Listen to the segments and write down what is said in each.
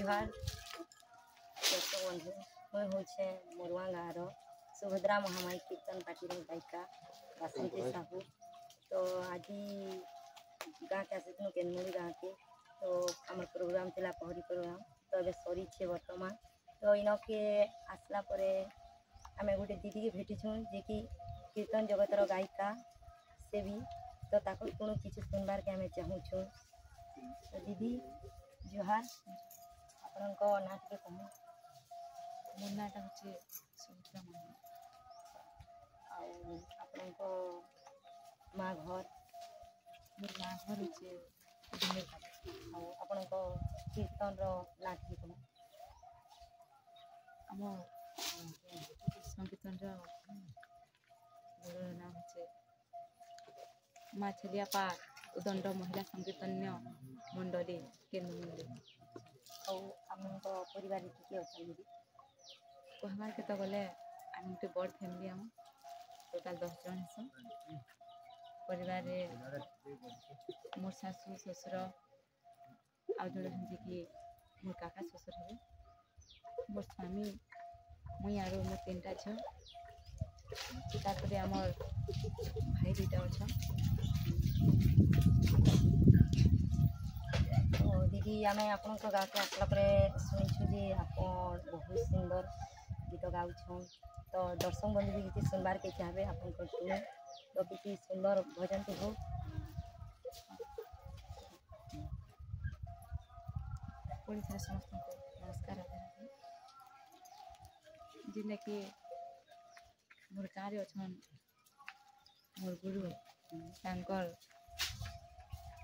बिहार दर्शक बंधु मैं हूँ मोरवा गाँव सुभद्रा महामाई कीर्तन पार्टी गायिका बासंती साहू। तो आज गाँ के आसी केनमुड़ी गाँ के तो आम प्रोग्राम थिला पहरी प्रोग्राम तो अबे सरी छे वर्तमान। तो इन के आसला परे आमे गोटे दीदी के भेटिछुँ जे कि कीर्तन जगतर गायिका से भी तो ताको कोनो किछु सुनबार के आमे चाहूँ। तो दीदी जुहार आपण ना टे कह मो नाटा हूँ सुमित्रा महामाई आपण माँ घर मोर माँ घर हूँ आपण कीर्तन ना टे कह आम संकीर्तन ना हूँ माँ छलियापा उदंड महिला संकीर्तन्य मंडली केन्दुमुंडी परिवार किए अच्छा दीदी कहबार के तो गले आम गोटे बड़ फैमिली आम टोटाल 10 जन हेसन परिवार मोर शाशु शशुर आ जड़े हमें कि मोर काका शशुर हे मोर स्वामी मुई आर मोर 3टा झील आमर भाई 2टा अच्छा। तो दीदी आम आपण गाँव के आसला शुणु जे आप बहुत सुंदर गीत गाँव तो दर्शक बंधु भी किसी सुनबार के चाहे आप शुणे तो किसी सुंदर भजन टी हो समस्त नमस्कार जिन कि मोर गाँव अच्छन मोर गुरु तांकर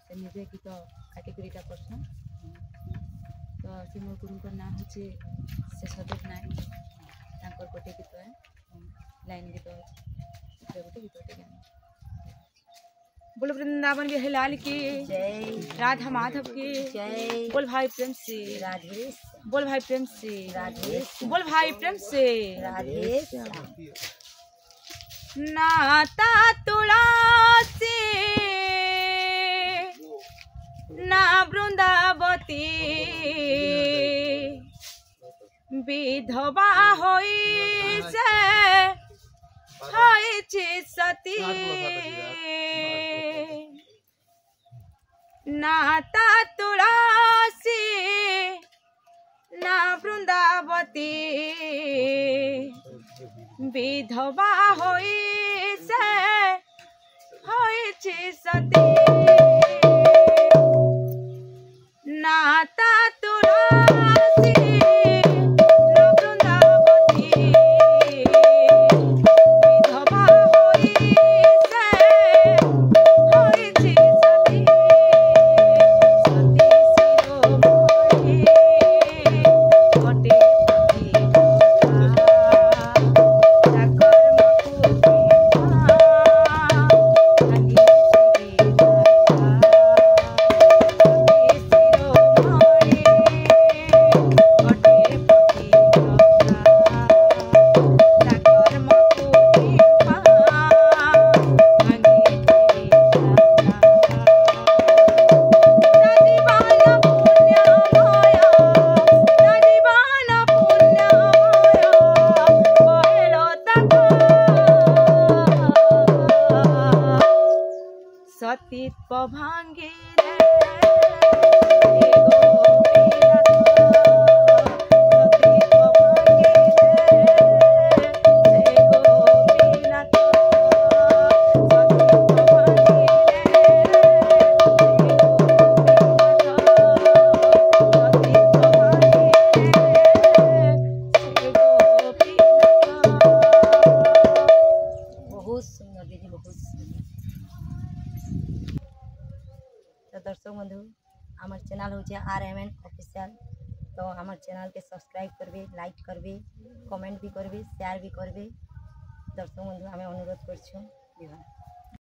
से निजे गीत काटिकरीटा करछन। तो से मोर गुरु ना हूँ शेषदेव नायक तांकर गोटे गीत है लाइन गीत अच्छे गोटे गीत बोल वृंदावन बिहारी की जय राधा माधव की जय बोल भाई प्रेम से राधे बोल भाई प्रेम से राधे बोल भाई प्रेम से राधे नाता तुलसी ना वृंदावती विधवा होई से सती नाता तुलसी ना वृंदावती विधवा होई से सती नाता तुलसी सतीत्व भांगे दर्शक बंधु आमर चैनल हूँ RMN ऑफिशियल। तो आमर चैनल के सब्सक्राइब करबे लाइक करबे कमेंट भी करबे शेयर भी करबे। दर्शक बंधु आम अनुरोध कर।